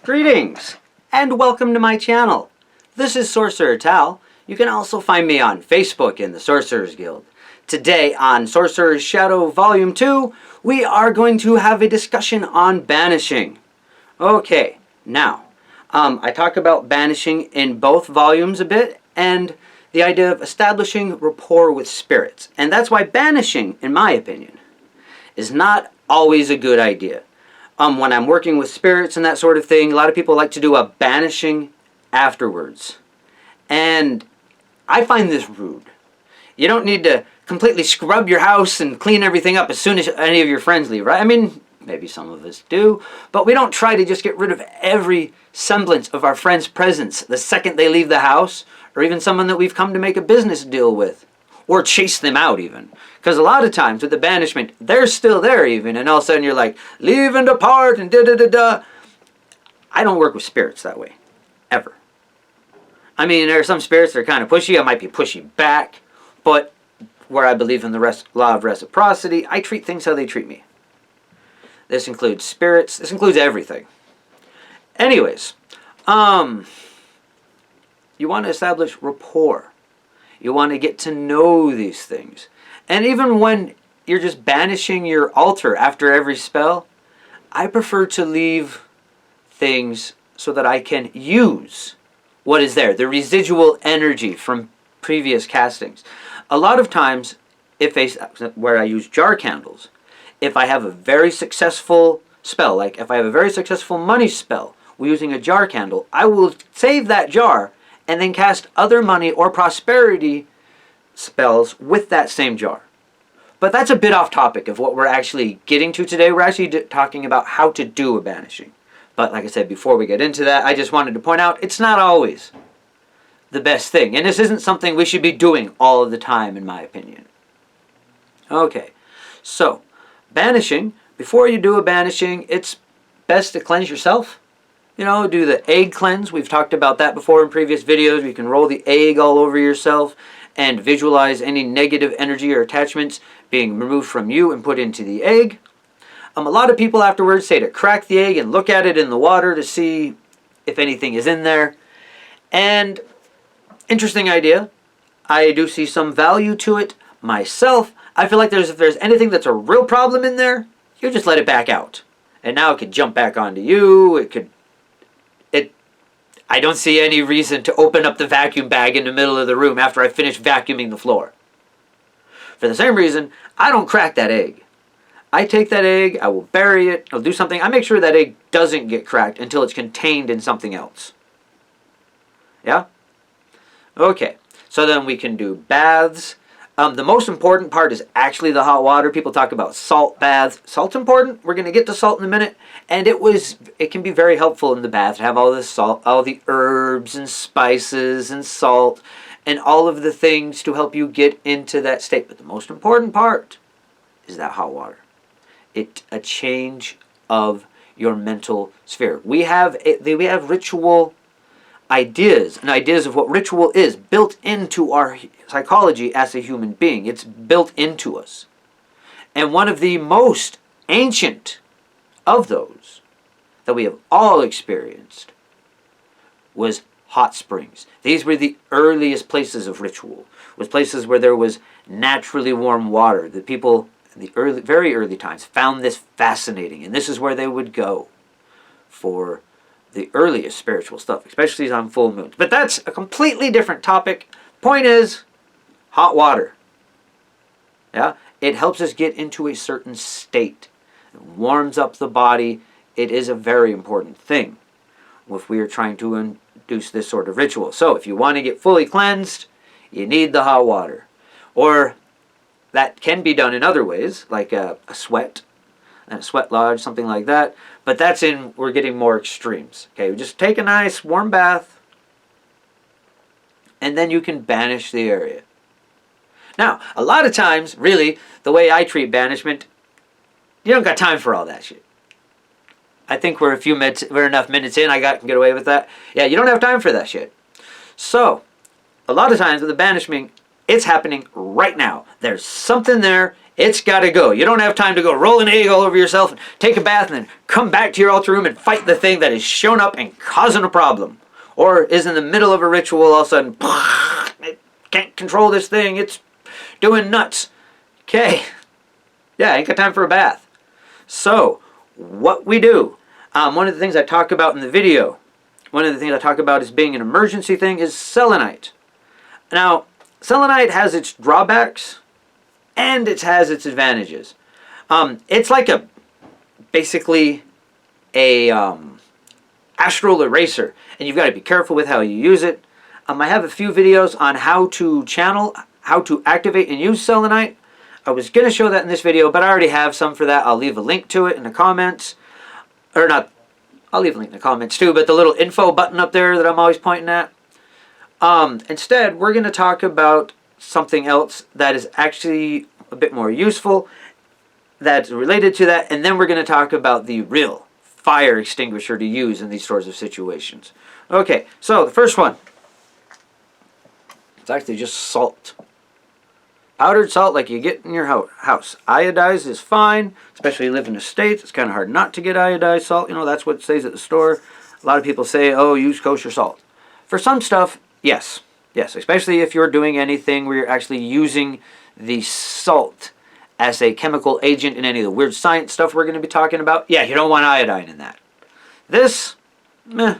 Greetings, and welcome to my channel. This is Sorcerer Tal. You can also find me on Facebook in the Sorcerers Guild. Today on Sorcerer's Shadow Volume 2, we are going to have a discussion on Banishing. Okay, now, I talk about Banishing in both volumes a bit, and the idea of establishing rapport with spirits. And that's why Banishing, in my opinion, is not always a good idea. When I'm working with spirits and that sort of thing, a lot of people like to do a banishing afterwards. And I find this rude. You don't need to completely scrub your house and clean everything up as soon as any of your friends leave, right? I mean, maybe some of us do, but we don't try to just get rid of every semblance of our friend's presence the second they leave the house, or even someone that we've come to make a business deal with. Or chase them out even. Because a lot of times with the banishment, they're still there even, and all of a sudden you're like, leave and depart and da-da-da-da. I don't work with spirits that way. Ever. I mean, there are some spirits that are kind of pushy. I might be pushy back. But where I believe in the law of reciprocity, I treat things how they treat me. This includes spirits. This includes everything. Anyways, you want to establish rapport. You want to get to know these things. And even when you're just banishing your altar after every spell, I prefer to leave things so that I can use what is there, the residual energy from previous castings. A lot of times, where I use jar candles, if I have a very successful spell, like if I have a very successful money spell using a jar candle, I will save that jar and then cast other money or prosperity spells with that same jar. But that's a bit off topic of what we're actually getting to today. We're actually talking about how to do a banishing. But like I said, before we get into that, I just wanted to point out it's not always the best thing. And this isn't something we should be doing all of the time, in my opinion. Okay, so banishing. Before you do a banishing, it's best to cleanse yourself. You know, do the egg cleanse. We've talked about that before in previous videos. You can roll the egg all over yourself and visualize any negative energy or attachments being removed from you and put into the egg. A lot of people afterwards say to crack the egg and look at it in the water to see if anything is in there. And interesting idea. I do see some value to it myself. I feel like if there's anything that's a real problem in there, you just let it back out. And now it could jump back onto you. I don't see any reason to open up the vacuum bag in the middle of the room after I finish vacuuming the floor. For the same reason, I don't crack that egg. I take that egg, I will bury it, I'll do something. I make sure that egg doesn't get cracked until it's contained in something else. Yeah? Okay, so then we can do baths. The most important part is actually the hot water. People talk about salt baths. Salt's important. We're going to get to salt in a minute. And it can be very helpful in the bath to have all the salt, all the herbs and spices and salt and all of the things to help you get into that state. But the most important part is that hot water. It's a change of your mental sphere. We have ritual ideas and ideas of what ritual is built into our psychology as a human being. It's built into us. And one of the most ancient of those that we have all experienced was hot springs. These were the earliest places of ritual, was places where there was naturally warm water. The people in the very early times found this fascinating, and this is where they would go for the earliest spiritual stuff, especially on full moons. But that's a completely different topic. Point is, hot water. Yeah, it helps us get into a certain state. It warms up the body. It is a very important thing if we are trying to induce this sort of ritual. So if you want to get fully cleansed, you need the hot water. Or that can be done in other ways, like a sweat, and a sweat lodge, something like that. But we're getting more extremes. Okay, we just take a nice warm bath, and then you can banish the area. Now, a lot of times, really, the way I treat banishment, you don't got time for all that shit. I think we're enough minutes in, I can get away with that. Yeah, you don't have time for that shit. So, a lot of times with the banishment, it's happening right now. There's something there. It's got to go. You don't have time to go roll an egg all over yourself and take a bath and then come back to your altar room and fight the thing that is shown up and causing a problem. Or is in the middle of a ritual, all of a sudden, it can't control this thing. It's doing nuts. Okay. Yeah, I ain't got time for a bath. So, what we do, one of the things I talk about in the video, one of the things I talk about as being an emergency thing is selenite. Now, selenite has its drawbacks and it has its advantages. It's like basically a astral eraser, and you've got to be careful with how you use it. I have a few videos on how to channel, how to activate and use selenite. I was going to show that in this video, but I already have some for that. I'll leave a link to it in the comments. Or not, I'll leave a link in the comments too, but the little info button up there that I'm always pointing at. Instead, we're going to talk about something else that is actually a bit more useful, that's related to that, and then we're going to talk about the real fire extinguisher to use in these sorts of situations. Okay, so the first one, it's actually just salt. Powdered salt like you get in your house. Iodized is fine, especially if you live in the States. It's kind of hard not to get iodized salt. You know, that's what stays at the store. A lot of people say, oh, use kosher salt. For some stuff, yes. Yes, especially if you're doing anything where you're actually using the salt as a chemical agent in any of the weird science stuff we're going to be talking about. Yeah, you don't want iodine in that. This, meh,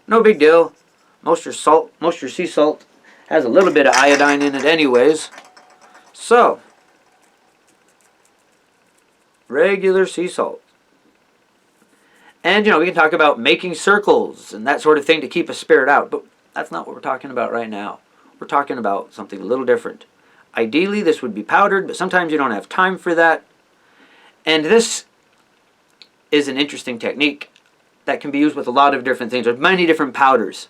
no big deal. Most your sea salt has a little bit of iodine in it anyways. So, regular sea salt. And, you know, we can talk about making circles and that sort of thing to keep a spirit out, but that's not what we're talking about right now. We're talking about something a little different. Ideally, this would be powdered, but sometimes you don't have time for that. And this is an interesting technique that can be used with a lot of different things. There's many different powders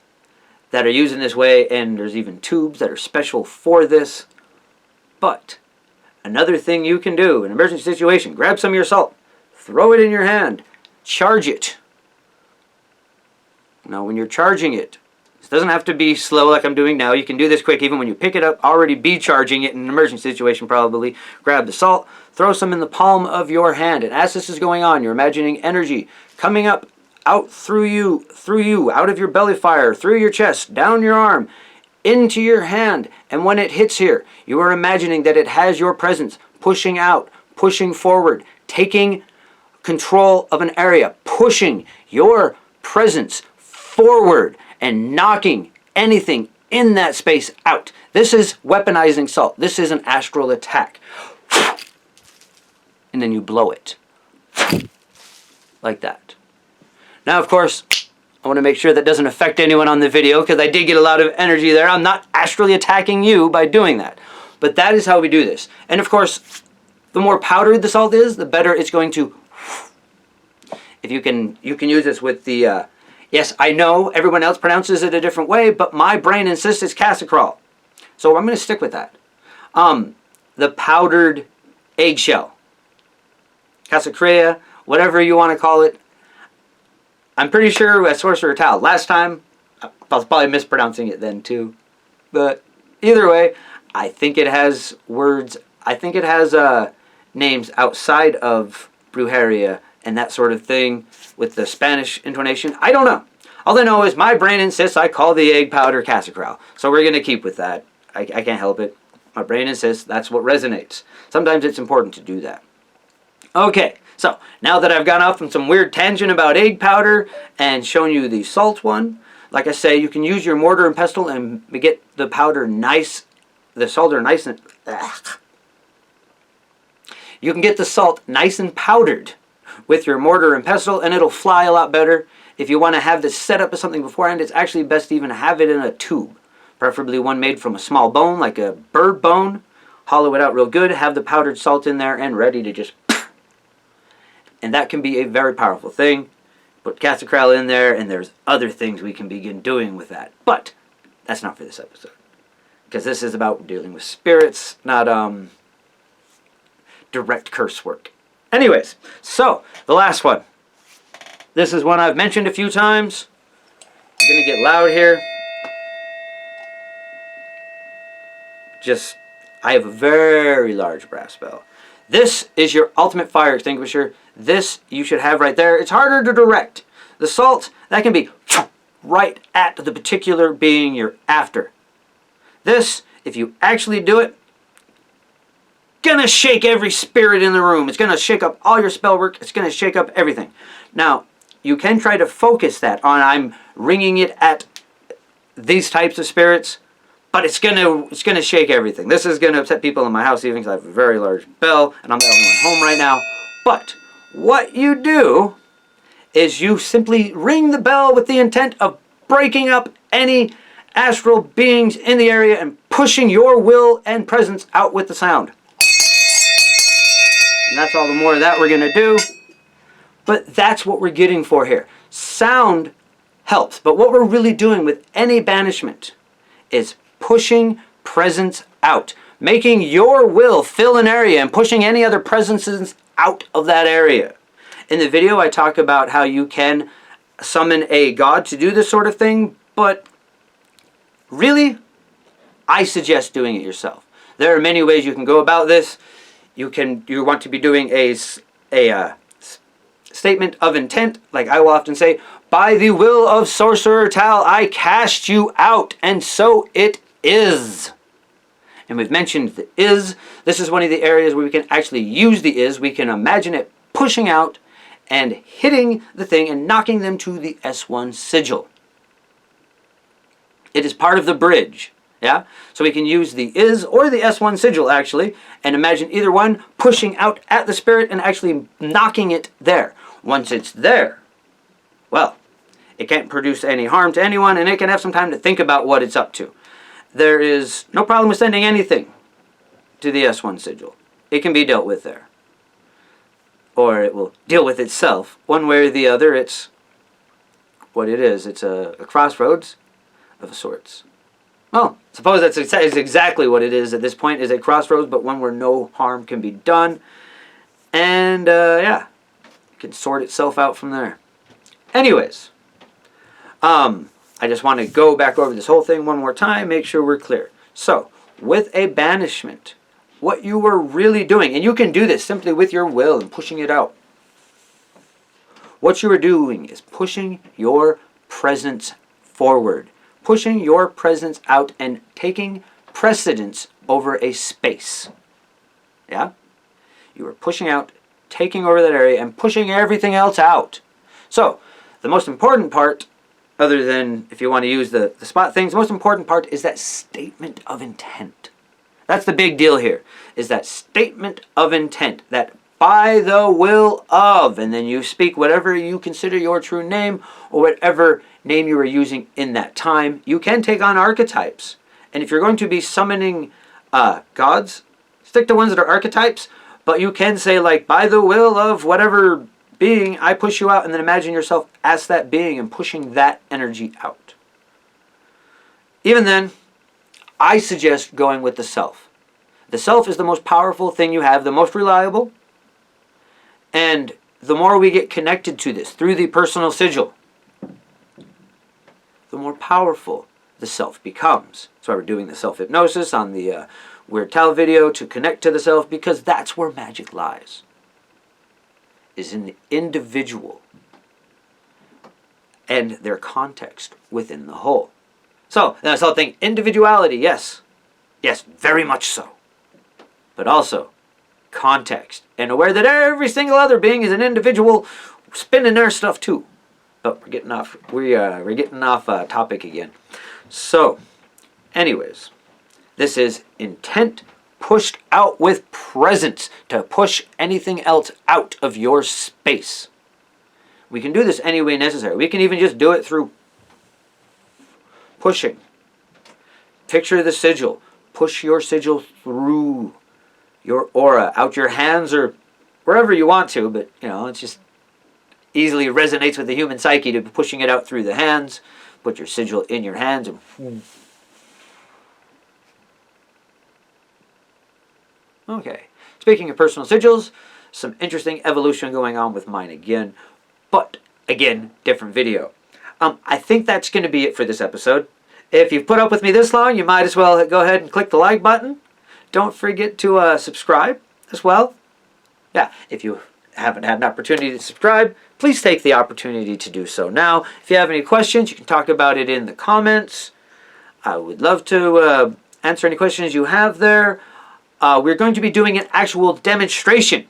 that are used in this way, and there's even tubes that are special for this. But another thing you can do in an emergency situation, grab some of your salt, throw it in your hand, charge it. Now, when you're charging it, this doesn't have to be slow like I'm doing now. You can do this quick. Even when you pick it up, already be charging it in an emergency situation probably. Grab the salt, throw some in the palm of your hand. And as this is going on, you're imagining energy coming up, out through you, out of your belly fire, through your chest, down your arm, into your hand. And when it hits here, you are imagining that it has your presence, pushing out, pushing forward, taking control of an area, pushing your presence forward and knocking anything in that space out. This is weaponizing salt. This is an astral attack. And then you blow it. Like that. Now, of course, I want to make sure that doesn't affect anyone on the video because I did get a lot of energy there. I'm not astrally attacking you by doing that. But that is how we do this. And of course, the more powdered the salt is, the better it's going to... If you can use this with the... yes, I know everyone else pronounces it a different way, but my brain insists it's cassicrol. So I'm going to stick with that. The powdered eggshell. Cassicrea, whatever you want to call it. I'm pretty sure at Sorcerer Tal. Last time, I was probably mispronouncing it then too. But either way, I think it has words. I think it has names outside of Brujeria and that sort of thing with the Spanish intonation. I don't know. All I know is my brain insists I call the egg powder cassicrol. So we're going to keep with that. I can't help it. My brain insists that's what resonates. Sometimes it's important to do that. Okay, so now that I've gone off on some weird tangent about egg powder and shown you the salt one, like I say, you can use your mortar and pestle and get the powder nice, the salt are nice and... You can get the salt nice and powdered with your mortar and pestle, and it'll fly a lot better. If you want to have this set up as something beforehand, it's actually best to even have it in a tube. Preferably one made from a small bone, like a bird bone. Hollow it out real good, have the powdered salt in there, and ready to just... And that can be a very powerful thing. Put cassicrol in there, and there's other things we can begin doing with that. But that's not for this episode. Because this is about dealing with spirits, not direct curse work. Anyways, so the last one. This is one I've mentioned a few times. I'm going to get loud here. I have a very large brass bell. This is your ultimate fire extinguisher. This you should have right there. It's harder to direct. The salt, that can be right at the particular being you're after. This, if you actually do it, gonna shake every spirit in the room. It's gonna shake up all your spell work. It's gonna shake up everything. Now, you can try to focus that on I'm ringing it at these types of spirits, but it's gonna shake everything. This is gonna upset people in my house even because I have a very large bell and I'm the only one home right now. But what you do is you simply ring the bell with the intent of breaking up any astral beings in the area and pushing your will and presence out with the sound. And that's all the more of that we're gonna do. But that's what we're getting for here. Sound helps, but what we're really doing with any banishment is pushing presence out, making your will fill an area and pushing any other presences out of that area. In the video, I talk about how you can summon a god to do this sort of thing, but really, I suggest doing it yourself. There are many ways you can go about this. You want to be doing a statement of intent, like I will often say, by the will of Sorcerer Tal, I cast you out, and so it is. And we've mentioned the is. This is one of the areas where we can actually use the is. We can imagine it pushing out and hitting the thing and knocking them to the S1 sigil. It is part of the bridge. Yeah? So we can use the is or the S1 sigil actually, and imagine either one pushing out at the spirit and actually knocking it there. Once it's there, well, it can't produce any harm to anyone and it can have some time to think about what it's up to. There is no problem with sending anything to the S1 sigil. It can be dealt with there. Or it will deal with itself. One way or the other, it's what it is. It's a crossroads of sorts. Well, suppose that's exactly what it is at this point, is a crossroads, but one where no harm can be done. And, yeah, it can sort itself out from there. Anyways, I just want to go back over this whole thing one more time, make sure we're clear. So, with a banishment, what you were really doing, and you can do this simply with your will and pushing it out. What you are doing is pushing your presence forward. Pushing your presence out and taking precedence over a space. Yeah? You are pushing out, taking over that area, and pushing everything else out. So, the most important part, other than if you want to use the spot things, the most important part is that statement of intent. That's the big deal here, is that statement of intent, that by the will of, and then you speak whatever you consider your true name, or whatever name you are using in that time. You can take on archetypes. And if you're going to be summoning gods, stick to ones that are archetypes, but you can say, like, by the will of whatever being, I push you out, and then imagine yourself as that being and pushing that energy out. Even then, I suggest going with the self. The self is the most powerful thing you have, the most reliable, and the more we get connected to this through the personal sigil, the more powerful the self becomes. That's why we're doing the self-hypnosis on the Weird Tal video, to connect to the self, because that's where magic lies, is in the individual and their context within the whole. So, that's the whole thing. Individuality, yes. Yes, very much so. But also, context. And aware that every single other being is an individual spinning their stuff too. But we're getting off. We're getting off topic again. So, anyways, this is intent pushed out with presence to push anything else out of your space. We can do this any way necessary. We can even just do it through pushing. Picture the sigil. Push your sigil through your aura, out your hands or wherever you want to, but you know, it's just easily resonates with the human psyche to be pushing it out through the hands. Put your sigil in your hands and okay. Speaking of personal sigils, some interesting evolution going on with mine again, but again, different video. I think that's going to be it for this episode. If you've put up with me this long, you might as well go ahead and click the like button. Don't forget to subscribe as well. Yeah, if you haven't had an opportunity to subscribe, please take the opportunity to do so now. If you have any questions, you can talk about it in the comments. I would love to answer any questions you have there. We're going to be doing an actual demonstration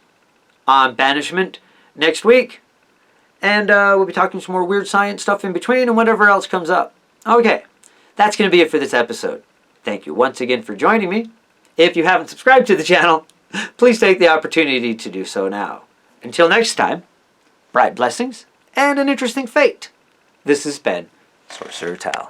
on banishment next week. And we'll be talking some more weird science stuff in between and whatever else comes up. Okay, that's going to be it for this episode. Thank you once again for joining me. If you haven't subscribed to the channel, please take the opportunity to do so now. Until next time, bright blessings and an interesting fate. This has been Sorcerer Tal.